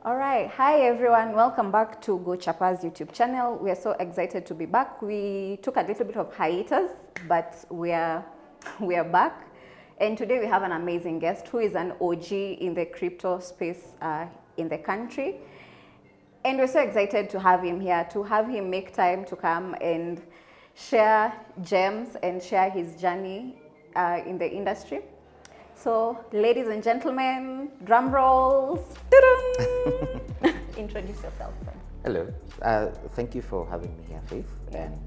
All right, hi everyone, welcome back to Go Chapa's YouTube channel. We are so excited to be back. We took a little bit of hiatus, but we are back. And today we have an amazing guest who is an OG in the crypto space in the country. And we're so excited to have him here, to have him make time to come and share gems and share his journey in the industry. So, ladies and gentlemen, drum rolls. Introduce yourself, Frank. Hello. Thank you for having me here, Faith, and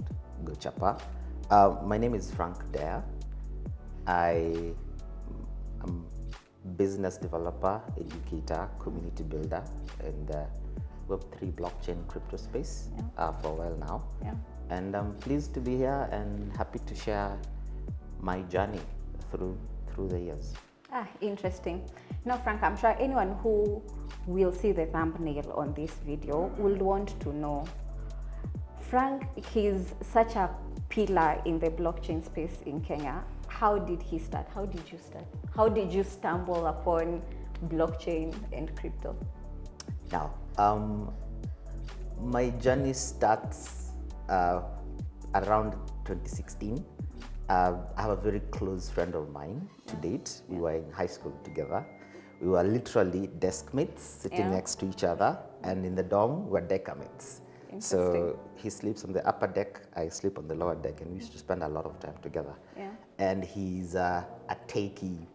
Go Chapa. My name is Frank Deya. I am business developer, educator, community builder in the Web3 blockchain crypto space for a while now. Yeah. And I'm pleased to be here and happy to share my journey through the years. Interesting. Now, Frank, I'm sure anyone who will see the thumbnail on this video will want to know, Frank, he's such a pillar in the blockchain space in Kenya. How did he start? How did you start? How did you stumble upon blockchain and crypto? Now, my journey starts around 2016. I have a very close friend of mine to date. We were in high school together. We were literally desk mates sitting next to each other, and in the dorm we were decker mates. So he sleeps on the upper deck, I sleep on the lower deck, and we used to spend a lot of time together. Yeah. And he's a techie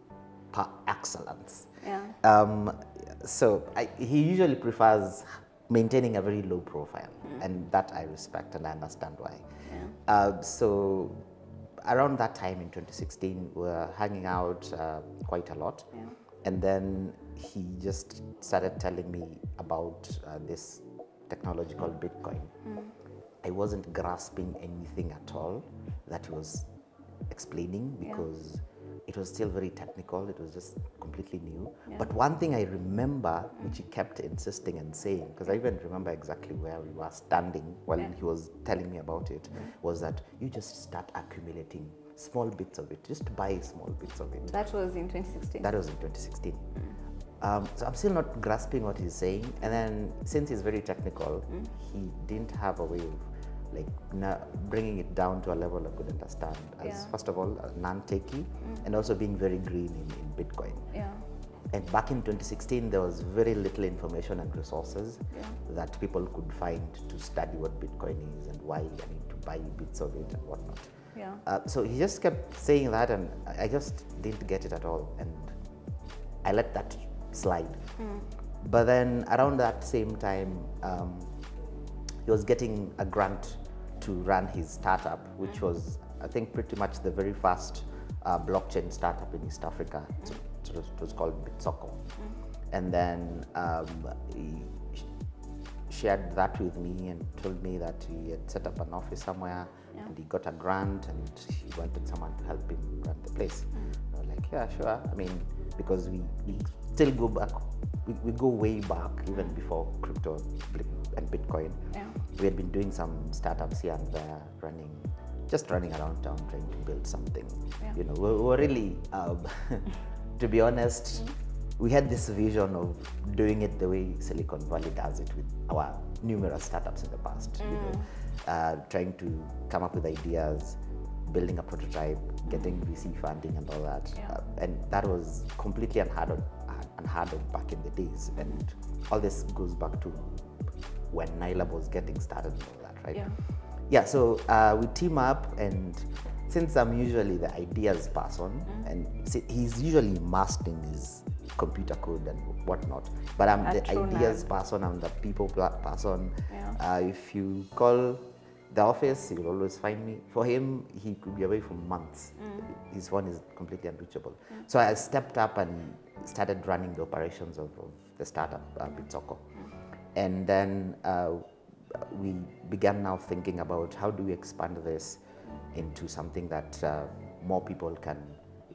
par excellence. Yeah. He usually prefers maintaining a very low profile, and that I respect and I understand why. Yeah. So around that time in 2016, we were hanging out quite a lot. Yeah. And then he just started telling me about this technology called Bitcoin. I wasn't grasping anything at all that he was explaining because it was still very technical. It was just completely new. But one thing I remember, which he kept insisting and saying, because I even remember exactly where we were standing while he was telling me about it, was that you just start accumulating small bits of it, just buy small bits of it. That was in 2016? That was in 2016. So I'm still not grasping what he's saying. And then since he's very technical, he didn't have a way of bringing it down to a level I could understand. As first of all, non-techie, and also being very green in Bitcoin. Yeah. And back in 2016, there was very little information and resources that people could find to study what Bitcoin is and why I need to buy bits of it and whatnot. Yeah. So he just kept saying that, and I just didn't get it at all, and I let that slide. But then around that same time, he was getting a grant to run his startup, which was, I think, pretty much the very first blockchain startup in East Africa. It was called Bitsoko. And then he shared that with me and told me that he had set up an office somewhere and he got a grant and he wanted someone to help him run the place. I was like, yeah, sure. I mean, because we still go back, we go way back, even before crypto and Bitcoin. Yeah. We had been doing some startups here and there, just running around town trying to build something. Yeah. You know, we were really, to be honest, we had this vision of doing it the way Silicon Valley does it with our numerous startups in the past. You know, trying to come up with ideas, building a prototype, getting VC funding and all that. And that was completely unheard of back in the days. And all this goes back to when Nylab was getting started and all that, right? Yeah, so we team up, and since I'm usually the ideas person, and he's usually immersed in his computer code and whatnot, but I'm the ideas person, I'm the people person. If you call the office, you'll always find me. For him, he could be away for months. His phone is completely unreachable. So I stepped up and started running the operations of the startup, Bitsoko. And then we began now thinking about how do we expand this into something that more people can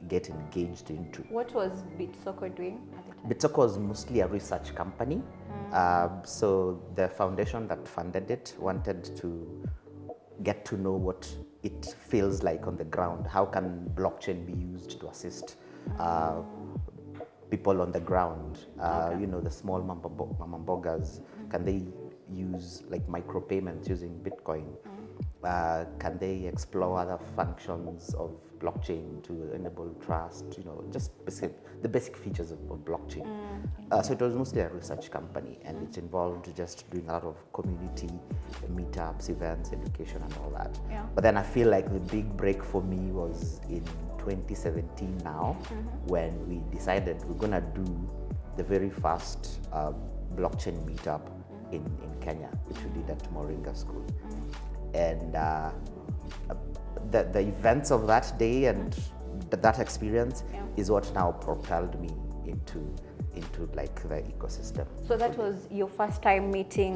get engaged into. What was Bitsoko doing at the time? Bitsoko was mostly a research company. So the foundation that funded it wanted to get to know what it feels like on the ground. How can blockchain be used to assist people on the ground, you know, the small mama mbogas, can they use like micropayments using Bitcoin? Can they explore other functions of blockchain to enable trust? You know, just the basic features of blockchain. So it was mostly a research company, and it involved just doing a lot of community meetups, events, education, and all that. Yeah. But then I feel like the big break for me was in 2017 now, when we decided we're gonna do the very first blockchain meetup in Kenya, which we did at Moringa School. And the events of that day and that experience is what now propelled me into like the ecosystem. So that was your first time meeting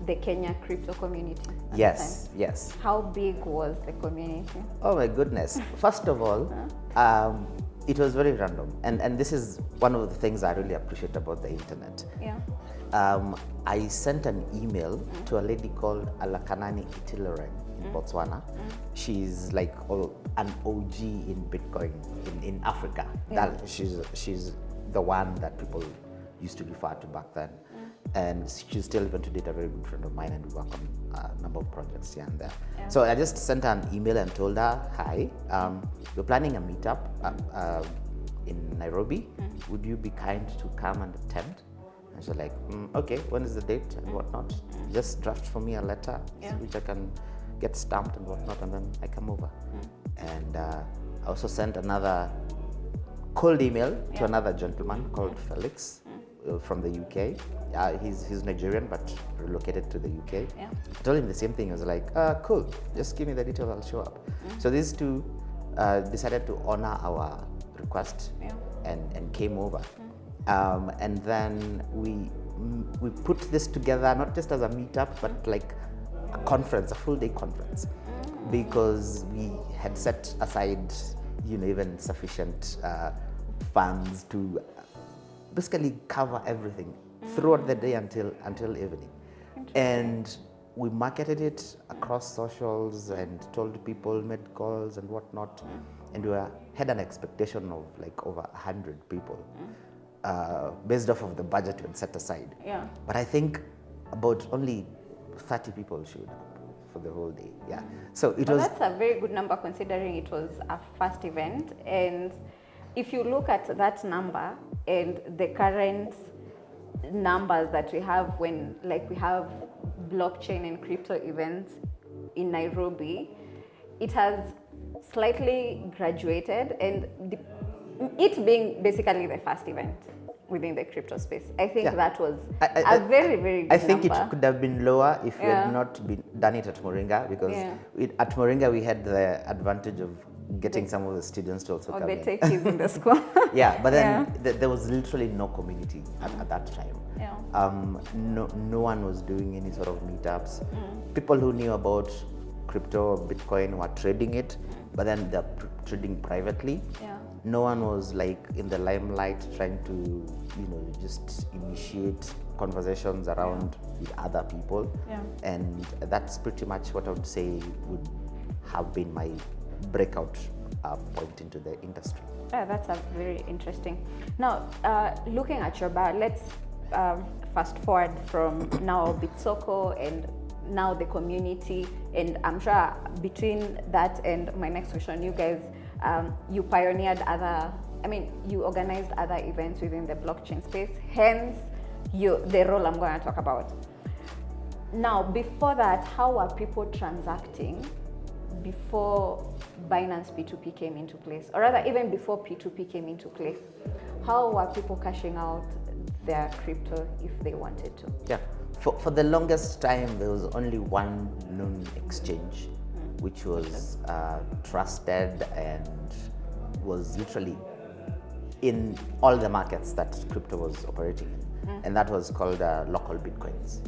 the Kenya crypto community? Yes, yes. How big was the community? Oh my goodness. First of all, it was very random. And this is one of the things I really appreciate about the internet. Yeah. I sent an email to a lady called Alakanani Itilereng in Botswana. She's like an OG in Bitcoin in Africa. Yeah. She's the one that people used to refer to back then. And she's still even today a very good friend of mine, and we work on a number of projects here and there. Yeah. So I just sent her an email and told her, hi, we're planning a meetup in Nairobi. Would you be kind to come and attend? And she's like, okay, when is the date and whatnot? Just draft for me a letter, which I can get stamped and whatnot, and then I come over. And I also sent another cold email to another gentleman called Felix from the UK. He's Nigerian but relocated to the UK. Yeah. I told him the same thing. I was like, cool, just give me the details, I'll show up. So these two decided to honor our request and came over. And then we put this together, not just as a meetup, but like a conference, a full day conference, because we had set aside, you know, even sufficient funds to basically cover everything throughout the day until evening. And we marketed it across socials and told people, made calls and whatnot. And we had an expectation of like over 100 people. Based off of the budget we had set aside. Yeah. But I think about only 30 people showed up for the whole day. Yeah. So it was. That's a very good number considering it was a first event. And if you look at that number and the current numbers that we have when we have blockchain and crypto events in Nairobi, it has slightly graduated, and it being basically the first event within the crypto space. I think that was a very, very good I think number. it could have been lower if we had not done it at Moringa, because at Moringa we had the advantage of getting some of the students to also come the in. techies in the school. Yeah, but then there was literally no community at that time. Yeah. No one was doing any sort of meetups. People who knew about crypto or Bitcoin were trading it, but then they're trading privately. Yeah. No one was like in the limelight trying to, you know, just initiate conversations around with other people. Yeah. And that's pretty much what I would say would have been my breakout point into the industry. Yeah, that's a very interesting. Now, looking at your bio, let's fast forward from now Bitsoko and now the community, and I'm sure between that and my next question, you guys, you pioneered you organized other events within the blockchain space, hence the role I'm going to talk about. Now, before that, how are people transacting before Binance P2P came into place? Or rather, even before P2P came into place, how were people cashing out their crypto if they wanted to? Yeah, for the longest time, there was only one known exchange, which was trusted and was literally in all the markets that crypto was operating in. And that was called Local Bitcoins.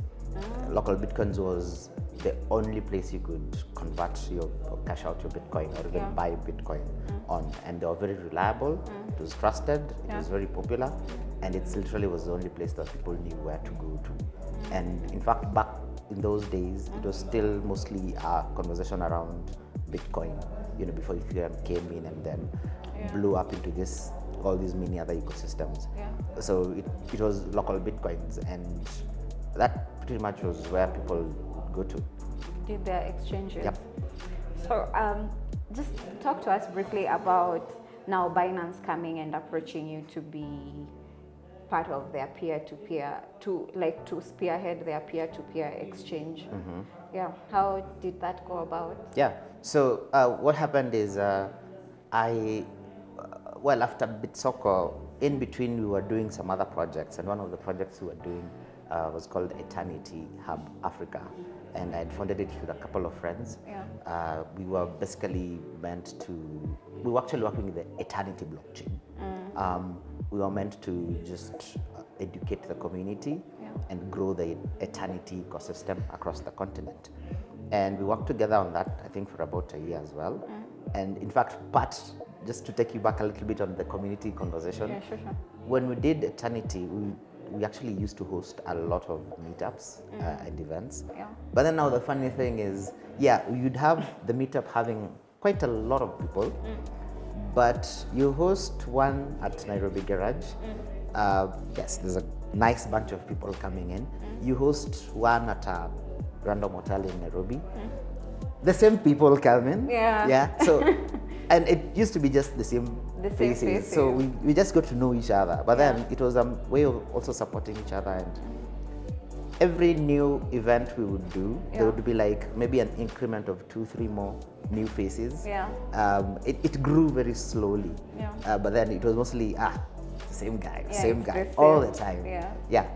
Local Bitcoins was the only place you could convert or cash out your Bitcoin or even buy Bitcoin on. And they were very reliable, it was trusted, it was very popular, and it literally was the only place that people knew where to go to. And in fact, back in those days, it was still mostly a conversation around Bitcoin, you know, before Ethereum came in and then blew up into this all these many other ecosystems. Yeah. So it was local Bitcoins, and that pretty much was where people would go to. Did their exchanges. Yep. So just talk to us briefly about now Binance coming and approaching you to be part of their peer-to-peer, to spearhead their peer-to-peer exchange. Yeah, how did that go about? Yeah, so what happened is after BitSoccer, in between we were doing some other projects, and one of the projects we were doing was called Eternity Hub Africa, and I had funded it with a couple of friends. Yeah. We were basically we were actually working with the Eternity blockchain. We were meant to just educate the community and grow the Eternity ecosystem across the continent. And we worked together on that, I think, for about a year as well. And in fact, just to take you back a little bit on the community conversation, Yeah, sure. when we did Eternity, we actually used to host a lot of meetups and events. Yeah. But then now the funny thing is, you'd have the meetup having quite a lot of people, but you host one at Nairobi Garage. Yes, there's a nice bunch of people coming in. You host one at a random hotel in Nairobi. The same people come in. Yeah. Yeah. So, and it used to be just the same faces. So we just got to know each other. But then it was a way of also supporting each other. And every new event we would do, there would be like maybe an increment of 2-3 more new faces. Yeah. It grew very slowly. Yeah. But then it was mostly the same guy, Yeah, same it's guy, the all same. the time. Yeah.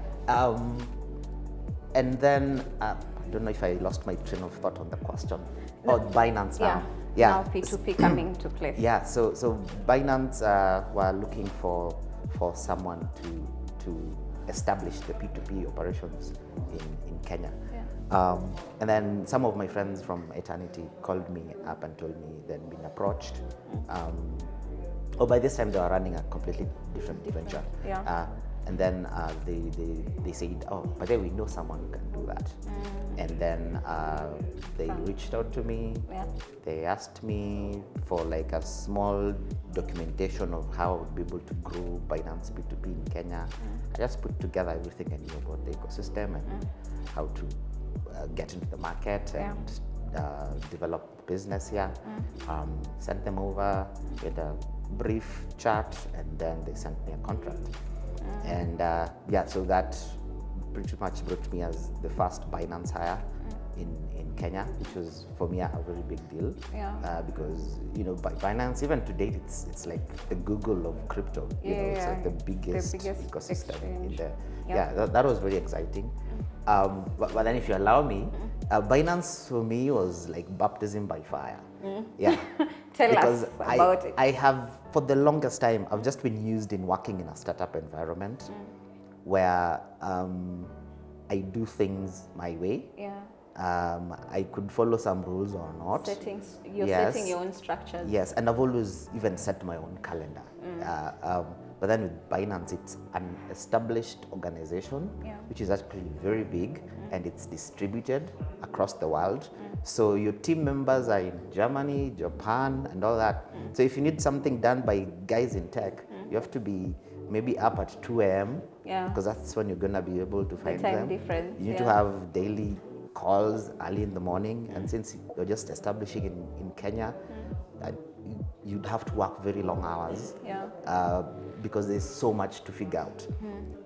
And then I don't know if I lost my train of thought on the question. Binance now. Now P2P coming to place. Yeah. So Binance were looking for someone to establish the P2P operations in Kenya. Yeah. And then some of my friends from Eternity called me up and told me they'd been approached. By this time they were running a completely different venture. Yeah. And then they said, by the way, we know someone who can do that. And then they reached out to me. Yeah. They asked me for like a small documentation of how I would be able to grow Binance P2P in Kenya. I just put together everything I knew about the ecosystem and how to get into the market and develop business here. Sent them over with a brief chat, and then they sent me a contract. And so that pretty much brought me as the first Binance hire in Kenya, which was for me a very big deal. Yeah. Because Binance, even to date, it's like the Google of crypto. It's like the biggest ecosystem in there. That was very exciting. But then, if you allow me, Binance for me was like baptism by fire. Yeah. Tell because us about it. I have, for the longest time, I've just been used in working in a startup environment where I do things my way. Yeah. I could follow some rules or not. Setting your own structures. Yes, and I've always even set my own calendar. But then with Binance, it's an established organization, which is actually very big, and it's distributed across the world. So your team members are in Germany, Japan, and all that. So if you need something done by guys in tech, you have to be maybe up at 2 a.m. because that's when you're gonna be able to find time them. difference. You need to have daily calls early in the morning, and since you're just establishing in Kenya, you'd have to work very long hours because there's so much to figure out.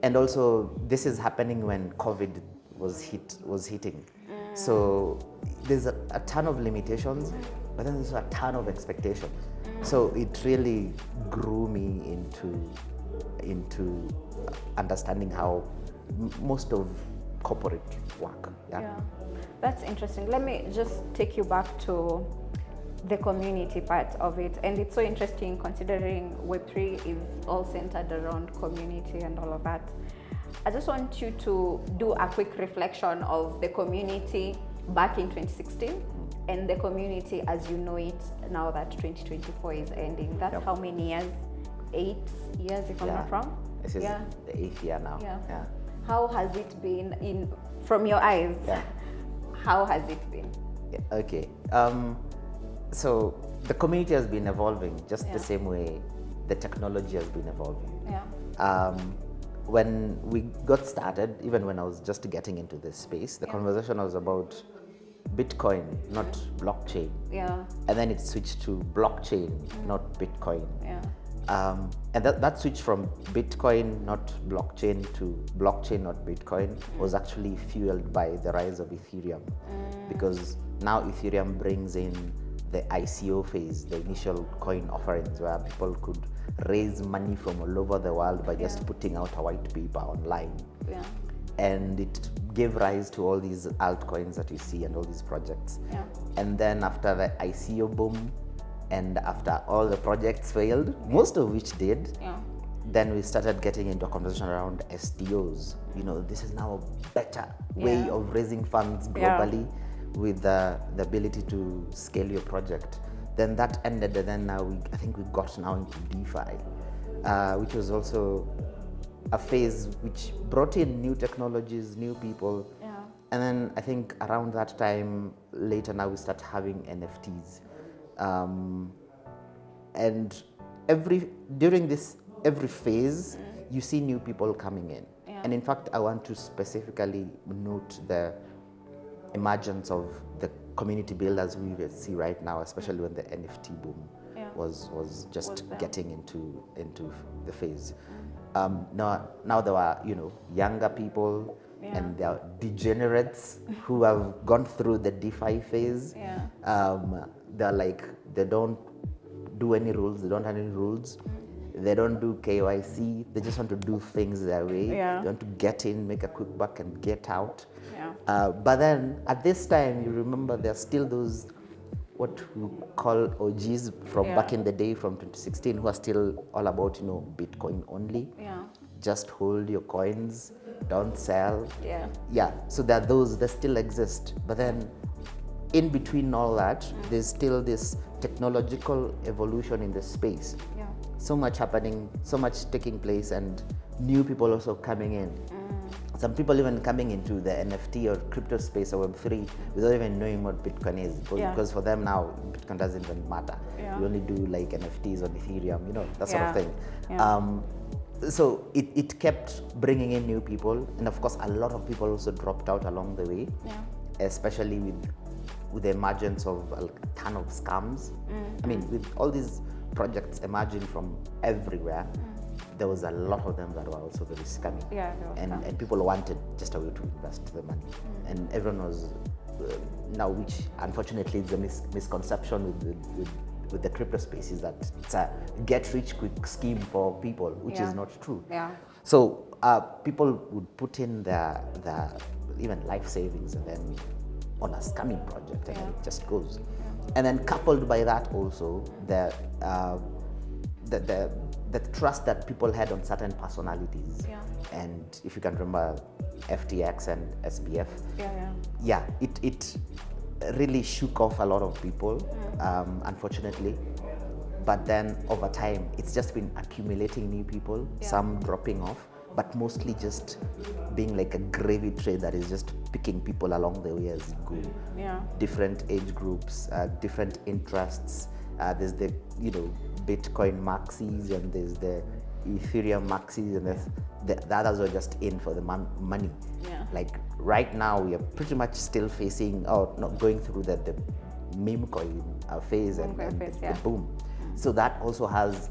And also, this is happening when COVID was hitting. So there's a ton of limitations, but then there's a ton of expectations. So it really grew me into understanding how most of corporate work. Yeah, that's interesting. Let me just take you back to the community part of it, and it's so interesting considering Web3 is all centered around community and all of that. I just want you to do a quick reflection of the community back in 2016 and the community as you know it now that 2024 is ending. That's how many years? 8 years, if I'm not wrong. This is the 8th year now. Yeah. How has it been from your eyes? How has it been? Okay. So the community has been evolving just the same way the technology has been evolving. Yeah. When we got started, even when I was just getting into this space, the conversation was about Bitcoin, not blockchain. Yeah. And then it switched to blockchain, not Bitcoin. Yeah. And that switch from Bitcoin, not blockchain, to blockchain, not Bitcoin, was actually fueled by the rise of Ethereum. Because now Ethereum brings in the ICO phase, the initial coin offerings, where people could raise money from all over the world by just putting out a white paper online. Yeah. And it gave rise to all these altcoins that you see and all these projects. Yeah. And then after the ICO boom, and after all the projects failed, most of which did, then we started getting into a conversation around STOs. You know, this is now a better way of raising funds globally with the ability to scale your project. Then that ended, and then now I think we got now into DeFi, which was also a phase which brought in new technologies, new people. And then I think around that time, later now we start having NFTs. And during every phase, you see new people coming in. And in fact, I want to specifically note the emergence of the community builders we see right now, especially when the NFT boom was just getting into the phase. Now there are, you know, younger people and there are degenerates who have gone through the DeFi phase. They're like, they don't do any rules, they don't have any rules. They don't do KYC, they just want to do things their way. They want to get in, make a quick buck and get out. But then at this time, you remember there are still those, what we call OGs from back in the day, from 2016, who are still all about, you know, Bitcoin only. Just hold your coins, don't sell. So there are those that still exist. But then in between all that, there's still this technological evolution in the space. So much happening, so much taking place, and new people also coming in. Some people even coming into the NFT or crypto space or Web3 without even knowing what Bitcoin is, because for them now, Bitcoin doesn't even matter. You only do like NFTs on Ethereum, you know, that sort of thing. So it kept bringing in new people, and of course a lot of people also dropped out along the way, especially with the emergence of a ton of scams. I mean, with all these projects emerging from everywhere, there was a lot of them that were also very scammy. And people wanted just a way to invest the money. And everyone was, now, which unfortunately is a misconception with the crypto space, is that it's a get-rich-quick scheme for people, which is not true. So people would put in their even life savings and then on a scamming project, and then it just goes. And then coupled by that also, the trust that people had on certain personalities. And if you can remember FTX and SBF, it really shook off a lot of people, unfortunately. But then over time, it's just been accumulating new people, some dropping off, but mostly just being like a gravy train that is just picking people along the way as you go. Different age groups, different interests. There's the, you know, Bitcoin maxis, and there's the Ethereum maxis, and the others are just in for the money. Like right now, we are pretty much still facing, not going through the meme coin phase and the boom. So that also has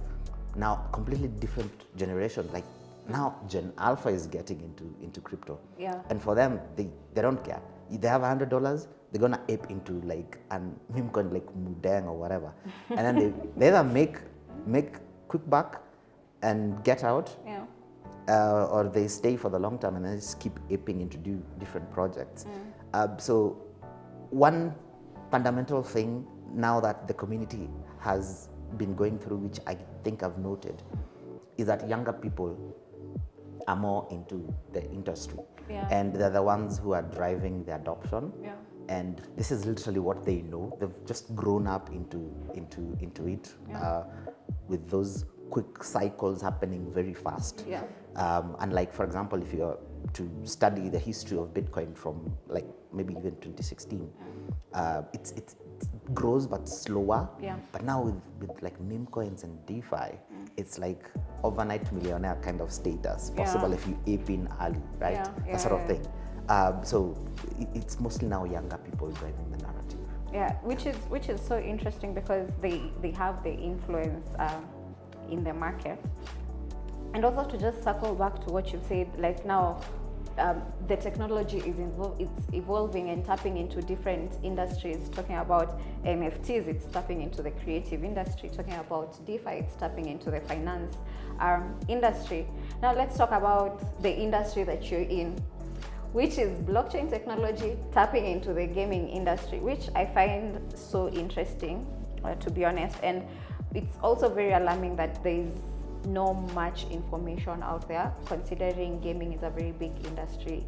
now a completely different generation. Like now Gen Alpha is getting into crypto. And for them, they don't care. If they have $100, they're gonna ape into like a meme coin like Mudang or whatever. And then they either make quick buck and get out, or they stay for the long term and then just keep aping into different projects. So one fundamental thing now that the community has been going through, which I think I've noted, is that younger people are more into the industry, and they're the ones who are driving the adoption. And this is literally what they know. They've just grown up into it, with those quick cycles happening very fast. And like, for example, if you are to study the history of Bitcoin from like maybe even 2016, it grows but slower. But now with like meme coins and DeFi, it's like overnight millionaire kind of status possible if you ape in early, right? That sort of thing. So it's mostly now younger people driving the narrative. Yeah, which is so interesting because they have the influence in the market. And also to just circle back to what you said, like now the technology is it's evolving and tapping into different industries. Talking about NFTs, it's tapping into the creative industry. Talking about DeFi, it's tapping into the finance industry. Now let's talk about the industry that you're in, which is blockchain technology tapping into the gaming industry, which I find so interesting, to be honest. And it's also very alarming that there's no much information out there, considering gaming is a very big industry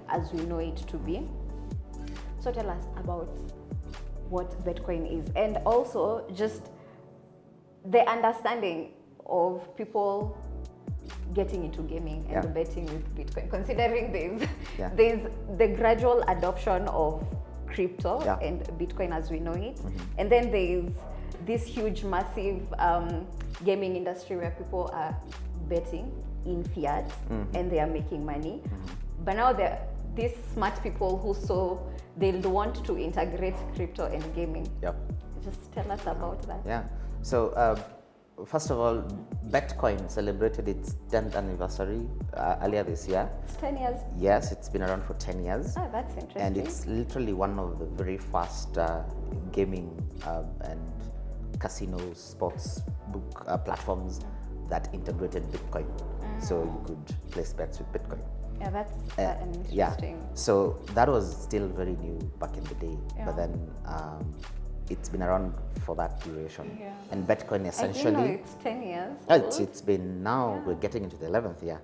as we know it to be. So tell us about what Bitcoin is, and also just the understanding of people getting into gaming and betting with Bitcoin, considering there's the gradual adoption of crypto and Bitcoin as we know it, and then there's this huge massive gaming industry where people are betting in fiat and they are making money. But now these smart people who they'll want to integrate crypto and gaming. Just tell us about that. So first of all, Bitcoin celebrated its 10th anniversary earlier this year. It's 10 years? Yes, it's been around for 10 years. Oh, that's interesting. And it's literally one of the very first gaming and casino sports book platforms that integrated Bitcoin. So you could place bets with Bitcoin. Yeah, that's interesting. So that was still very new back in the day. But then it's been around for that duration. And Bitcoin essentially... I didn't know it's 10 years. It's been now, we're getting into the 11th year.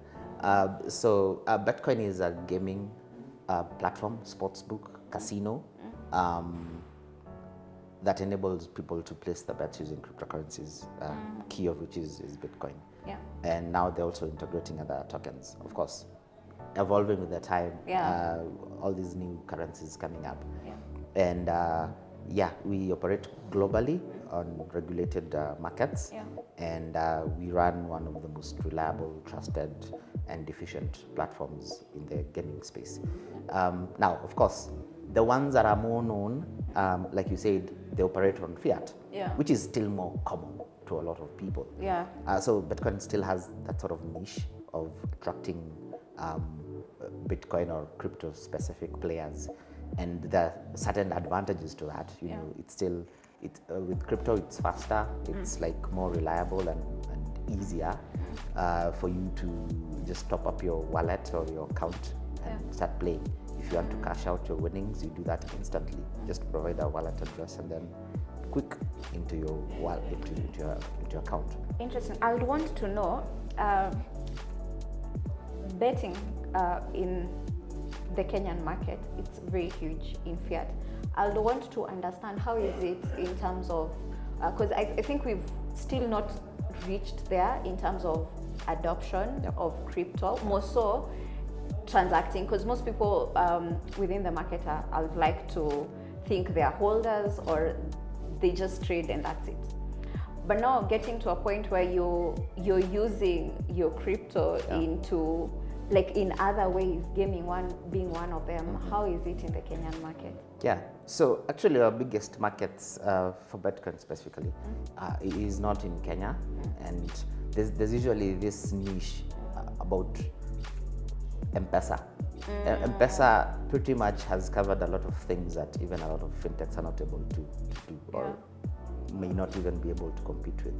So Bitcoin is a gaming platform, sportsbook, casino, that enables people to place the bets using cryptocurrencies, key of which is Bitcoin. And now they're also integrating other tokens, of course, evolving with the time, all these new currencies coming up. And we operate globally on regulated markets, and we run one of the most reliable, trusted, and efficient platforms in the gaming space. Now, of course, the ones that are more known, like you said, they operate on fiat, which is still more common to a lot of people. So Bitcoin still has that sort of niche of attracting Bitcoin or crypto-specific players, and there are certain advantages to that. You know, it's still with crypto, it's faster, it's like more reliable and easier for you to just top up your wallet or your account and start playing. If you want to cash out your winnings, you do that instantly. Just provide a wallet address and then quick into your wallet, into your account. Interesting. I would want to know betting in the Kenyan market. It's very huge in fiat. I would want to understand how is it in terms of because I think we've still not reached there in terms of adoption of crypto, more so transacting, because most people within the market I would like to think they are holders or they just trade and that's it. But now getting to a point where you're using your crypto into like in other ways, gaming being one of them. How is it in the Kenyan market? So actually our biggest markets for Bitcoin specifically is not in Kenya, and there's usually this niche about M-Pesa. M-Pesa pretty much has covered a lot of things that even a lot of fintechs are not able to do or may not even be able to compete with.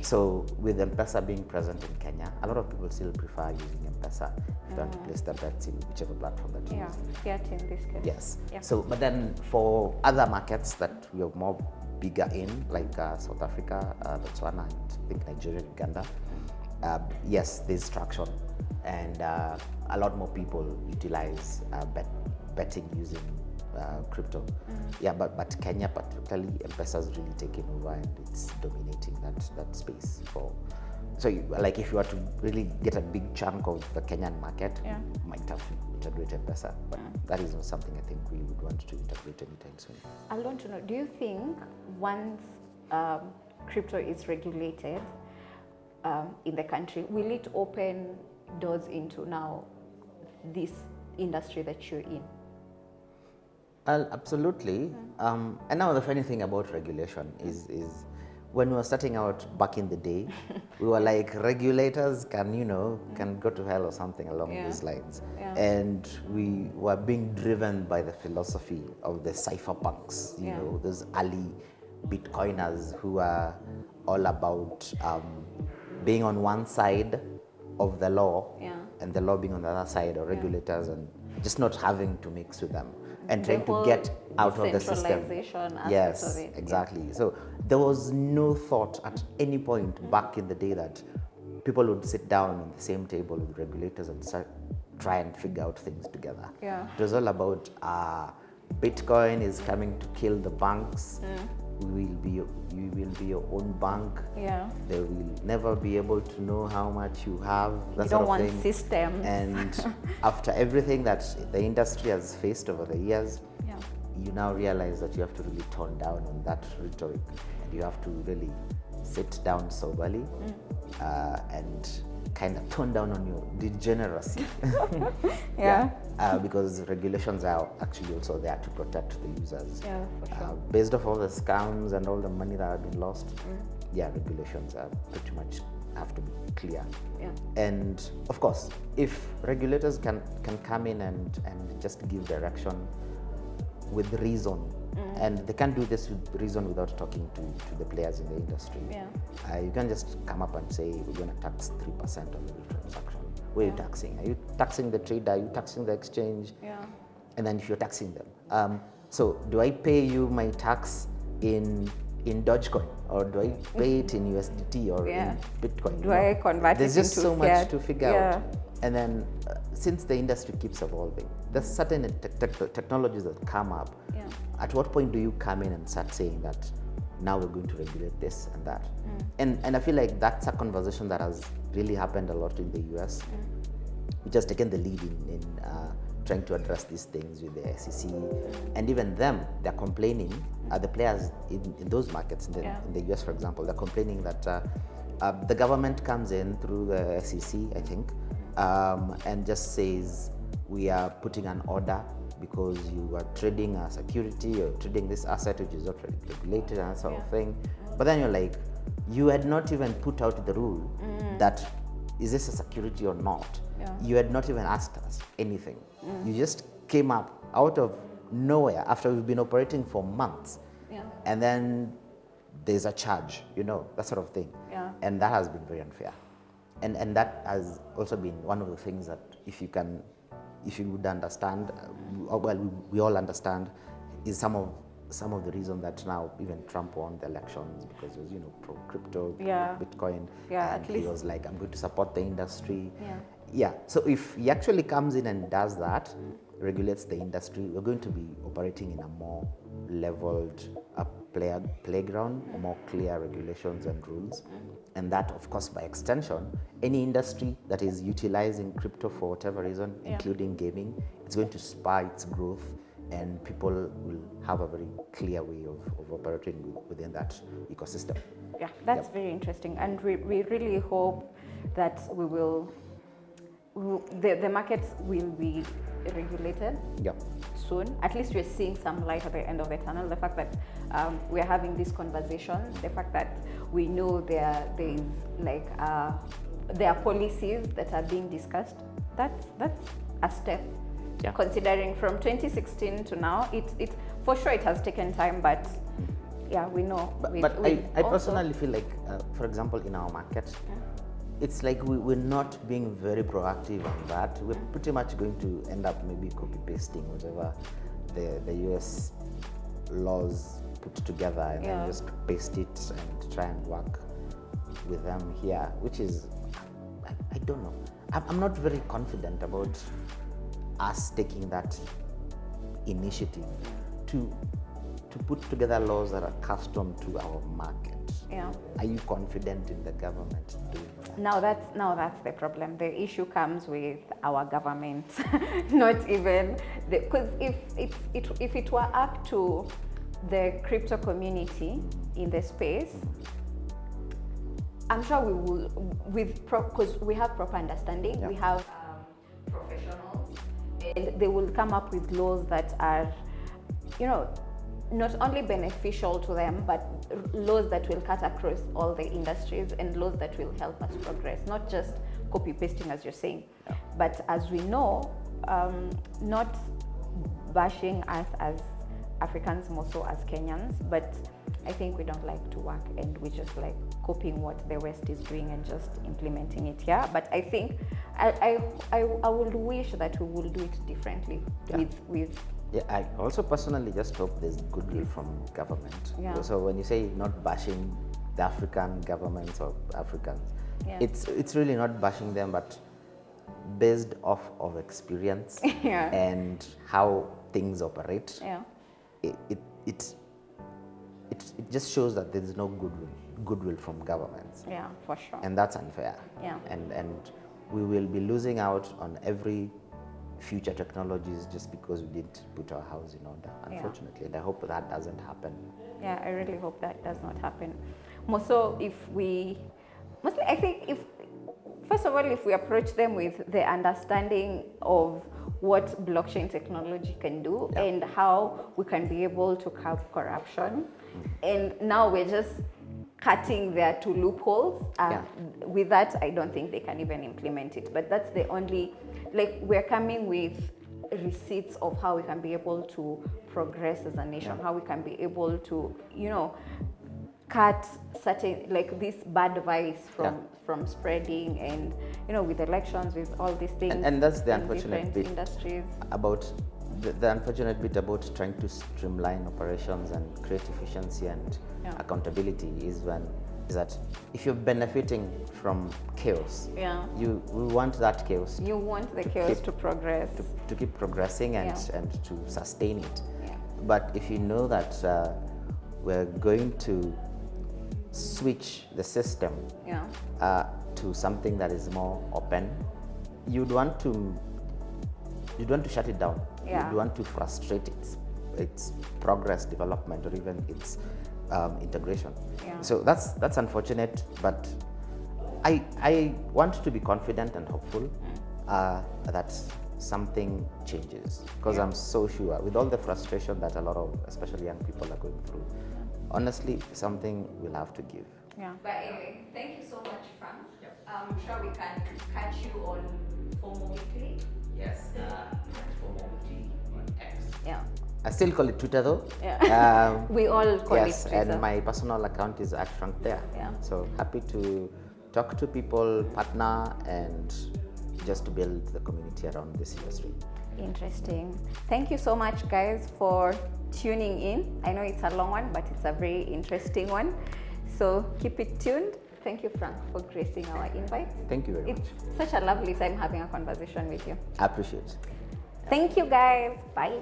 So with M-Pesa being present in Kenya, a lot of people still prefer using M-Pesa if they want to place their bets in whichever platform that you use. Fiat in this case. Yes. So, but then for other markets that we are more bigger in, like South Africa, Botswana, and I think Nigeria, Uganda, yes, there's traction, and a lot more people utilize betting using crypto. But Kenya particularly, M-Pesa has really taken over and it's dominating that space. So like if you were to really get a big chunk of the Kenyan market, you might have to integrate M-Pesa, but that is not something I think we would want to integrate anytime soon. I want to know, do you think once crypto is regulated, in the country, will it open doors into now this industry that you're in? Absolutely. And now the funny thing about regulation is when we were starting out back in the day, we were like, regulators can go to hell or something along these lines. And we were being driven by the philosophy of the cypherpunks, you know, those early Bitcoiners who are all about being on one side of the law and the law being on the other side, or regulators, and just not having to mix with them and trying to get out of the system. Yes, exactly. So there was no thought at any point back in the day that people would sit down on the same table with regulators and try and figure out things together. It was all about Bitcoin is coming to kill the banks. You will be your own bank. They will never be able to know how much you have. That You sort don't of want thing. systems. And after everything that the industry has faced over the years, you now realize that you have to really tone down on that rhetoric, and you have to really sit down soberly and kind of tone down on your degeneracy. Because regulations are actually also there to protect the users. For sure. Based off all the scams and all the money that have been lost, regulations are pretty much have to be clear. And of course, if regulators can come in and just give direction with reason, and they can't do this with reason without talking to the players in the industry. You can just come up and say, we're going to tax 3% of every transaction. What are you taxing? Are you taxing the trader? Are you taxing the exchange? And then if you're taxing them, so do I pay you my tax in Dogecoin, or do I pay it in USDT or in Bitcoin? Do I convert There's it just into so fiat? much to figure out. And then since the industry keeps evolving, there's certain technologies that come up. At what point do you come in and start saying that now we're going to regulate this and that? And I feel like that's a conversation that has really happened a lot in the US, which has taken the lead in trying to address these things with the SEC. And even them, they're complaining, the players in those markets, in the US, for example, they're complaining that the government comes in through the SEC, I think, and just says, we are putting an order because you are trading a security or trading this asset which is not regulated and that sort of thing. But then you're like, you had not even put out the rule that is this a security or not. You had not even asked us anything. You just came up out of nowhere after we've been operating for months. And then there's a charge, that sort of thing. And that has been very unfair. And that has also been one of the things that if you would understand, we all understand, is some of the reason that now even Trump won the elections, because he was, pro crypto, Bitcoin, and he was like, I'm going to support the industry. So if he actually comes in and does that, regulates the industry, we're going to be operating in a more leveled playground, more clear regulations and rules. And that, of course, by extension, any industry that is utilizing crypto for whatever reason, including gaming, it's going to spur its growth, and people will have a very clear way of operating within that ecosystem. That's very interesting. And we really hope that the markets will be regulated soon. At least we're seeing some light at the end of the tunnel. The fact that we're having this conversation, the fact that we know there are policies that are being discussed, that's a step. Considering from 2016 to now, it for sure it has taken time, but we know. I personally feel like, for example, in our market, it's like we're not being very proactive on that. We're pretty much going to end up maybe copy-pasting whatever the US laws put together, and then just paste it and try and work with them here, which is, I don't know. I'm not very confident about us taking that initiative to put together laws that are custom to our market. Are you confident in the government doing that? Now that's the problem. The issue comes with our government, not even because if it were up to the crypto community in the space, I'm sure we will, because we have proper understanding, Yeah. we have professionals, and they will come up with laws that are, you know, not only beneficial to them, but laws that will cut across all the industries and laws that will help us progress, not just copy pasting as you're saying, Yeah. but as we know, not bashing us as Africans, more so as Kenyans, but I think we don't like to work and we just like copying what the West is doing and just implementing it here. But I think I would wish that we will do it differently. Yeah. with Yeah, I also personally just hope there's goodwill from government. Yeah. So when you say not bashing the African governments or Africans, Yeah. it's really not bashing them, but based off of experience Yeah. and how things operate. Yeah. It just shows that there is no goodwill from governments, Yeah, for sure. and that's unfair. Yeah. And we will be losing out on every future technologies just because we didn't put our house in order, unfortunately. And I hope that doesn't happen. Yeah, I really hope that does not happen. More so mostly I think if, first of all, if we approach them with the understanding of what blockchain technology can do Yeah. and how we can be able to curb corruption. And now we're just cutting their two loopholes. Yeah. With that, I don't think they can even implement it. But that's the only, like, we're coming with receipts of how we can be able to progress as a nation, how we can be able to, you know, cut certain, like, this bad vibes from spreading, and, you know, with elections, with all these things. And that's the in unfortunate different bit industries. about the unfortunate bit about trying to streamline operations and create efficiency and accountability is that if you're benefiting from chaos, we want that chaos. You want the chaos to progress. To keep progressing and to sustain it. Yeah. But if you know that we're going to switch the system to something that is more open, you'd want to shut it down. Yeah. You'd want to frustrate its progress, development, or even its integration. Yeah. So that's unfortunate, but I want to be confident and hopeful that something changes, because I'm so sure with all the frustration that a lot of, especially young people, are going through, honestly, something will have to give. Yeah. But anyway, thank you so much, Frank. I'm sure we can catch you on Formal Weekly. Yes, Formal Weekly on X. Yeah. I still call it Twitter though. Yeah. We all call it Twitter. And my personal account is at Frank Deya. Yeah. So happy to talk to people, partner, and just to build the community around this industry. Interesting. Thank you so much, guys, for tuning in. I know it's a long one, but it's a very interesting one. So keep it tuned. Thank you, Frank, for gracing our invite. Thank you very much. It's such a lovely time having a conversation with you. I appreciate it. Thank you, guys. Bye.